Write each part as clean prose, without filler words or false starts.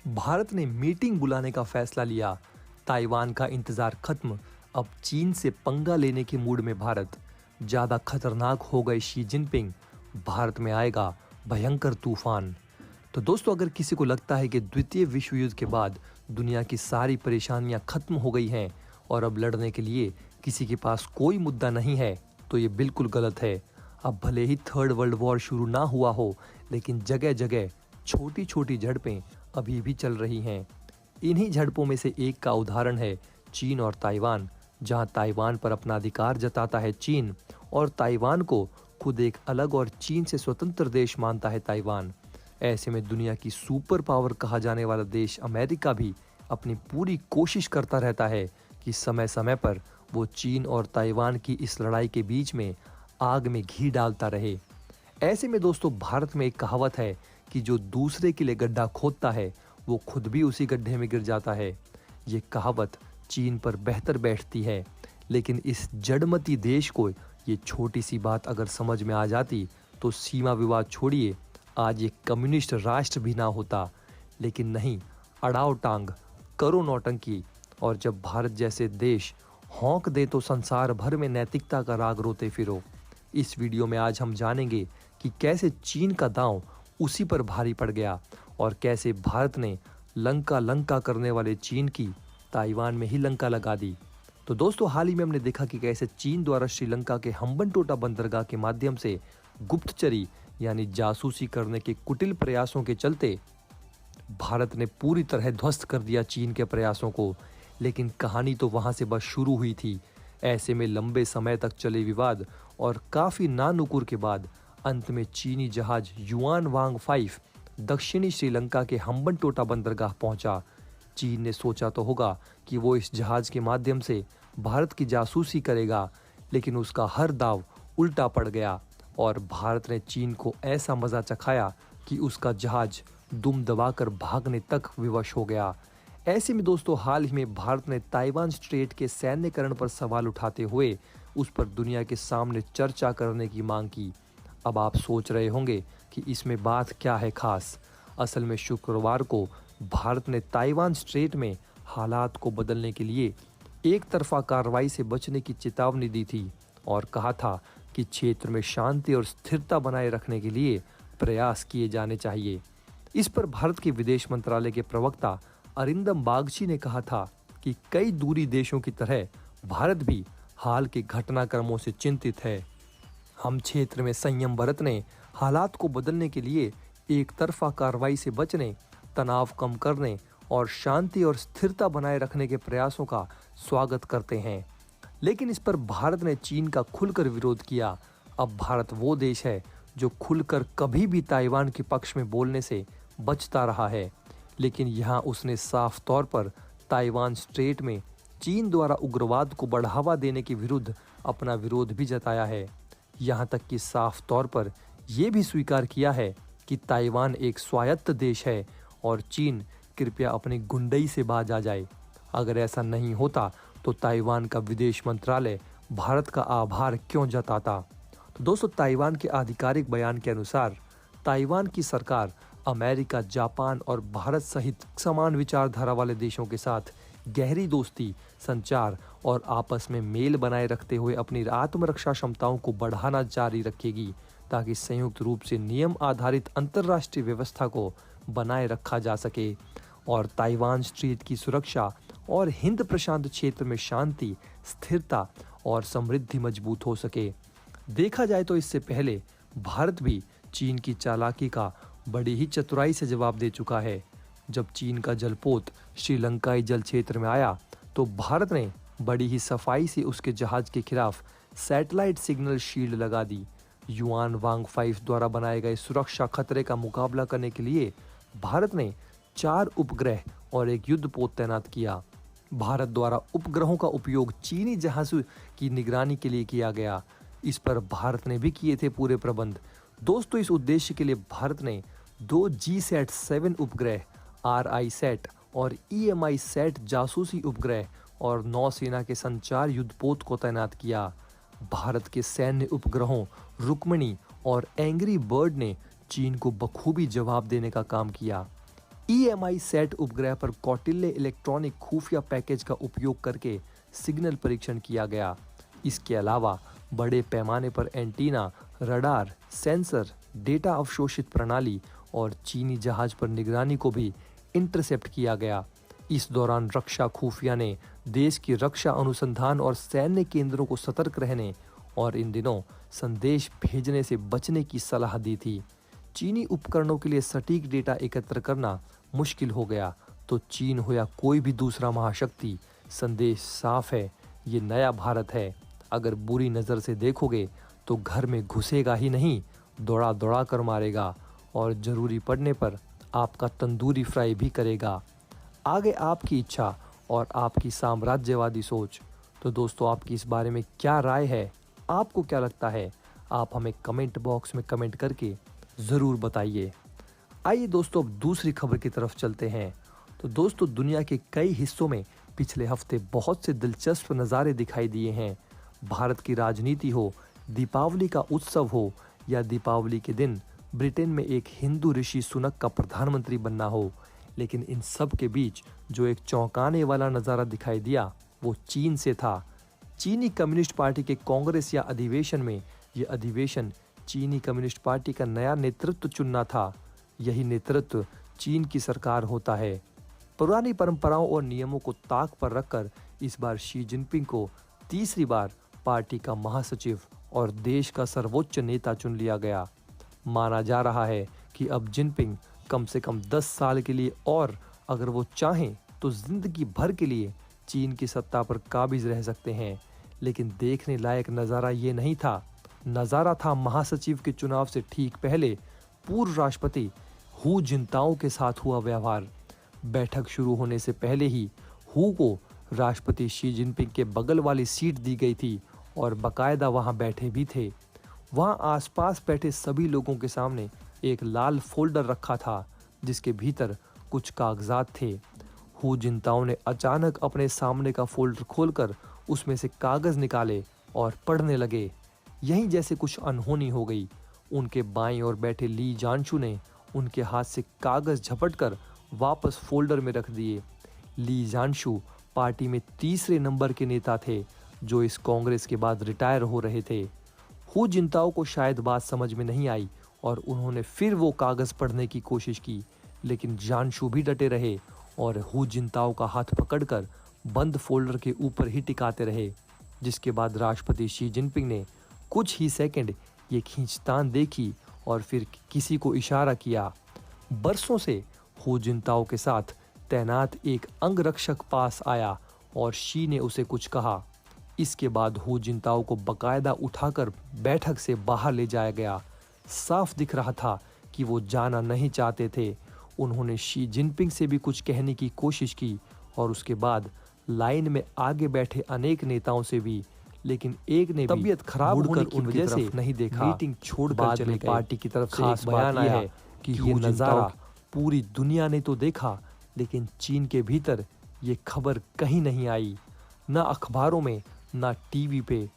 भारत ने मीटिंग बुलाने का फैसला लिया। ताइवान का इंतजार खत्म। अब चीन से पंगा लेने के मूड में भारत। ज्यादा खतरनाक हो गए शी जिनपिंग। भारत में आएगा भयंकर तूफान। तो दोस्तों, अगर किसी को लगता है कि द्वितीय विश्व युद्ध के बाद दुनिया की सारी परेशानियां खत्म हो गई हैं और अब लड़ने के लिए किसी के पास कोई मुद्दा नहीं है, तो ये बिल्कुल गलत है। अब भले ही थर्ड वर्ल्ड वॉर शुरू ना हुआ हो, लेकिन जगह जगह छोटी छोटी झड़पें अभी भी चल रही हैं। इन्हीं झड़पों में से एक का उदाहरण है चीन और ताइवान, जहां ताइवान पर अपना अधिकार जताता है चीन और ताइवान को खुद एक अलग और चीन से स्वतंत्र देश मानता है ताइवान। ऐसे में दुनिया की सुपर पावर कहा जाने वाला देश अमेरिका भी अपनी पूरी कोशिश करता रहता है कि समय समय पर वो चीन और ताइवान की इस लड़ाई के बीच में आग में घी डालता रहे। ऐसे में दोस्तों, भारत में एक कहावत है कि जो दूसरे के लिए गड्ढा खोदता है वो खुद भी उसी गड्ढे में गिर जाता है। ये कहावत चीन पर बेहतर बैठती है, लेकिन इस जड़मती देश को ये छोटी सी बात अगर समझ में आ जाती तो सीमा विवाद छोड़िए, आज ये कम्युनिस्ट राष्ट्र भी ना होता। लेकिन नहीं, अड़ाओ टांग, करो नौटंकी, और जब भारत जैसे देश हौंक दे तो संसार भर में नैतिकता का राग रोते फिरो। इस वीडियो में आज हम जानेंगे कि कैसे चीन का दांव उसी पर भारी पड़ गया और कैसे भारत ने लंका लंका करने वाले चीन की ताइवान में ही लंका लगा दी। तो दोस्तों, हाल ही में हमने देखा कि कैसे चीन द्वारा श्रीलंका के हम्बनटोटा बंदरगाह के माध्यम से गुप्तचरी यानी जासूसी करने के कुटिल प्रयासों के चलते भारत ने पूरी तरह ध्वस्त कर दिया चीन के प्रयासों को। लेकिन कहानी तो वहां से बस शुरू हुई थी। ऐसे में लंबे समय तक चले विवाद और काफी नानुकुर के बाद अंत में चीनी जहाज युआन वांग 5 दक्षिणी श्रीलंका के हम्बनटोटा बंदरगाह पहुंचा। चीन ने सोचा तो होगा कि वो इस जहाज के माध्यम से भारत की जासूसी करेगा, लेकिन उसका हर दाव उल्टा पड़ गया और भारत ने चीन को ऐसा मजा चखाया कि उसका जहाज दुम दबाकर भागने तक विवश हो गया। ऐसे में दोस्तों, हाल ही में भारत ने ताइवान स्ट्रेट के सैन्यकरण पर सवाल उठाते हुए उस पर दुनिया के सामने चर्चा करने की मांग की। अब आप सोच रहे होंगे कि इसमें बात क्या है खास। असल में शुक्रवार को भारत ने ताइवान स्ट्रेट में हालात को बदलने के लिए एक तरफा कार्रवाई से बचने की चेतावनी दी थी और कहा था कि क्षेत्र में शांति और स्थिरता बनाए रखने के लिए प्रयास किए जाने चाहिए। इस पर भारत के विदेश मंत्रालय के प्रवक्ता अरिंदम बागची ने कहा था कि कई दूरी देशों की तरह भारत भी हाल के घटनाक्रमों से चिंतित है। हम क्षेत्र में संयम बरतने, हालात को बदलने के लिए एक तरफा कार्रवाई से बचने, तनाव कम करने और शांति और स्थिरता बनाए रखने के प्रयासों का स्वागत करते हैं। लेकिन इस पर भारत ने चीन का खुलकर विरोध किया। अब भारत वो देश है जो खुलकर कभी भी ताइवान के पक्ष में बोलने से बचता रहा है, लेकिन यहाँ उसने साफ तौर पर ताइवान स्ट्रेट में चीन द्वारा उग्रवाद को बढ़ावा देने के विरुद्ध अपना विरोध भी जताया है। यहाँ तक कि साफ तौर पर यह भी स्वीकार किया है कि ताइवान एक स्वायत्त देश है और चीन कृपया अपनी गुंडई से बाज आ जाए। अगर ऐसा नहीं होता तो ताइवान का विदेश मंत्रालय भारत का आभार क्यों जताता। तो दोस्तों, ताइवान के आधिकारिक बयान के अनुसार ताइवान की सरकार अमेरिका, जापान और भारत सहित समान विचारधारा वाले देशों के साथ गहरी दोस्ती, संचार और आपस में मेल बनाए रखते हुए अपनी आत्मरक्षा क्षमताओं को बढ़ाना जारी रखेगी, ताकि संयुक्त रूप से नियम आधारित अंतर्राष्ट्रीय व्यवस्था को बनाए रखा जा सके और ताइवान स्ट्रेट की सुरक्षा और हिंद प्रशांत क्षेत्र में शांति, स्थिरता और समृद्धि मजबूत हो सके। देखा जाए तो इससे पहले भारत भी चीन की चालाकी का बड़ी ही चतुराई से जवाब दे चुका है। जब चीन का जलपोत श्रीलंकाई जल क्षेत्र में आया तो भारत ने बड़ी ही सफाई से उसके जहाज के खिलाफ सैटेलाइट सिग्नल शील्ड लगा दी। युआन वांग 5 द्वारा बनाए गए सुरक्षा खतरे का मुकाबला करने के लिए भारत ने 4 उपग्रह और एक युद्धपोत तैनात किया। भारत द्वारा उपग्रहों का उपयोग चीनी जहाज की निगरानी के लिए किया गया। इस पर भारत ने भी किए थे पूरे प्रबंध। दोस्तों, इस उद्देश्य के लिए भारत ने 2 GSAT-7 उपग्रह, RISAT और EMISAT जासूसी उपग्रह और नौसेना के संचार युद्धपोत को तैनात किया। भारत के सैन्य उपग्रहों रुक्मणी और एंग्री बर्ड ने चीन को बखूबी जवाब देने का काम किया। EMI-SAT उपग्रह पर कौटिल्य इलेक्ट्रॉनिक खुफिया पैकेज का उपयोग करके सिग्नल परीक्षण किया गया। इसके अलावा बड़े पैमाने पर एंटीना, रडार, सेंसर, डेटा अवशोषित प्रणाली और चीनी जहाज पर निगरानी को भी इंटरसेप्ट किया गया। इस दौरान रक्षा खुफिया ने देश की रक्षा अनुसंधान और सैन्य केंद्रों को सतर्क रहने और इन दिनों संदेश भेजने से बचने की सलाह दी थी। चीनी उपकरणों के लिए सटीक डेटा एकत्र करना मुश्किल हो गया तो चीन हो या कोई भी दूसरा महाशक्ति, संदेश साफ है, ये नया भारत है। अगर बुरी नज़र से देखोगे तो घर में घुसेगा ही नहीं, दौड़ा दौड़ा कर मारेगा और ज़रूरी पड़ने पर आपका तंदूरी फ्राई भी करेगा। आगे आपकी इच्छा और आपकी साम्राज्यवादी सोच। तो दोस्तों, आपकी इस बारे में क्या राय है? आपको क्या लगता है? आप हमें कमेंट बॉक्स में कमेंट करके ज़रूर बताइए। आइए दोस्तों, अब दूसरी खबर की तरफ चलते हैं। तो दोस्तों, दुनिया के कई हिस्सों में पिछले हफ्ते बहुत से दिलचस्प नज़ारे दिखाई दिए हैं। भारत की राजनीति हो, दीपावली का उत्सव हो या दीपावली के दिन ब्रिटेन में एक हिंदू ऋषि सुनक का प्रधानमंत्री बनना हो, लेकिन इन सब के बीच जो एक चौंकाने वाला नज़ारा दिखाई दिया वो चीन से था। चीनी कम्युनिस्ट पार्टी के कांग्रेस या अधिवेशन में ये अधिवेशन चीनी कम्युनिस्ट पार्टी का नया नेतृत्व चुनना था। यही नेतृत्व चीन की सरकार होता है। पुरानी परंपराओं और नियमों को ताक पर रखकर इस बार शी जिनपिंग को तीसरी बार पार्टी का महासचिव और देश का सर्वोच्च नेता चुन लिया गया। माना जा रहा है कि अब जिनपिंग कम से कम 10 साल के लिए और अगर वो चाहें तो जिंदगी भर के लिए चीन की सत्ता पर काबिज रह सकते हैं। लेकिन देखने लायक नज़ारा ये नहीं था। नज़ारा था महासचिव के चुनाव से ठीक पहले पूर्व राष्ट्रपति हू जिनताओ के साथ हुआ व्यवहार। बैठक शुरू होने से पहले ही हू को राष्ट्रपति शी जिनपिंग के बगल वाली सीट दी गई थी और बाकायदा वहां बैठे भी थे। वहां आसपास बैठे सभी लोगों के सामने एक लाल फोल्डर रखा था जिसके भीतर कुछ कागजात थे। हू जिनताओ ने अचानक अपने सामने का फोल्डर खोलकर उसमें से कागज निकाले और पढ़ने लगे। यहीं जैसे कुछ अनहोनी हो गई। उनके बाईं ओर बैठे ली जानशू ने उनके हाथ से कागज झपटकर वापस फोल्डर में रख दिए। ली जानशू पार्टी में तीसरे नंबर के नेता थे जो इस कांग्रेस के बाद रिटायर हो रहे थे। हू जिनताओ को शायद बात समझ में नहीं आई और उन्होंने फिर वो कागज पढ़ने की कोशिश की, लेकिन जानशू भी डटे रहे और हू जिनताओ का हाथ पकड़कर बंद फोल्डर के ऊपर ही टिकाते रहे। जिसके बाद राष्ट्रपति शी जिनपिंग ने कुछ ही सेकंड ये खींचतान देखी और फिर किसी को इशारा किया। बरसों से हू जिनताओ के साथ तैनात एक अंगरक्षक पास आया और शी ने उसे कुछ कहा। इसके बाद हू जिनताओ को बकायदा उठाकर बैठक से बाहर ले जाया गया। साफ दिख रहा था कि वो जाना नहीं चाहते थे। उन्होंने शी जिनपिंग से भी कुछ कहने की कोशिश की और उसके बाद लाइन में आगे बैठे अनेक नेताओं से भी, लेकिन एक ने तबीयत खराब होने की वजह से नहीं देखा। मीटिंग छोड़कर चले गए। पार्टी की तरफ से एक बयान आया है कि ये नज़ारा पूरी दुनिया ने तो देखा, लेकिन चीन के भीतर ये खबर कहीं नहीं आई, ना अखबारों में ना टीवी पे।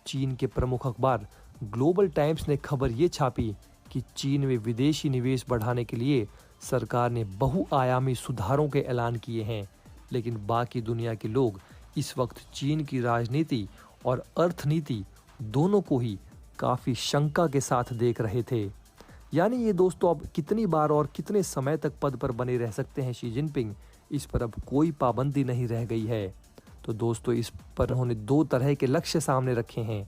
चीन के प्रमुख अखबार ग्लोबल टाइम्स ने खबर ये छापी कि चीन में विदेशी निवेश बढ़ाने के लिए सरकार ने बहुआयामी सुधारों के ऐलान किए हैं, लेकिन बाकी दुनिया के लोग इस वक्त चीन की राजनीति और अर्थनीति दोनों को ही काफ़ी शंका के साथ देख रहे थे। यानी ये दोस्तों, अब कितनी बार और कितने समय तक पद पर बने रह सकते हैं शी जिनपिंग, इस पर अब कोई पाबंदी नहीं रह गई है। तो दोस्तों, इस पर उन्होंने 2 तरह के लक्ष्य सामने रखे हैं।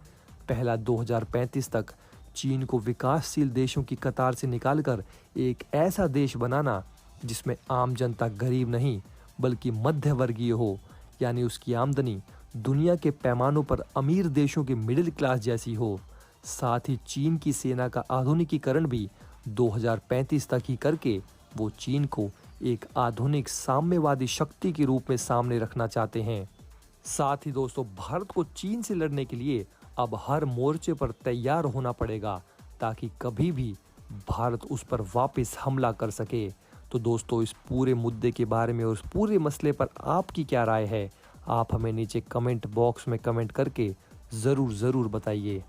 पहला, 2035 तक चीन को विकासशील देशों की कतार से निकालकर एक ऐसा देश बनाना जिसमें आम जनता गरीब नहीं बल्कि मध्य वर्गीय हो, यानी उसकी आमदनी दुनिया के पैमानों पर अमीर देशों के मिडिल क्लास जैसी हो। साथ ही चीन की सेना का आधुनिकीकरण भी 2035 तक ही करके वो चीन को एक आधुनिक साम्यवादी शक्ति के रूप में सामने रखना चाहते हैं। साथ ही दोस्तों, भारत को चीन से लड़ने के लिए अब हर मोर्चे पर तैयार होना पड़ेगा ताकि कभी भी भारत उस पर वापस हमला कर सके। तो दोस्तों, इस पूरे मुद्दे के बारे में और उस पूरे मसले पर आपकी क्या राय है? आप हमें नीचे कमेंट बॉक्स में कमेंट करके ज़रूर बताइए।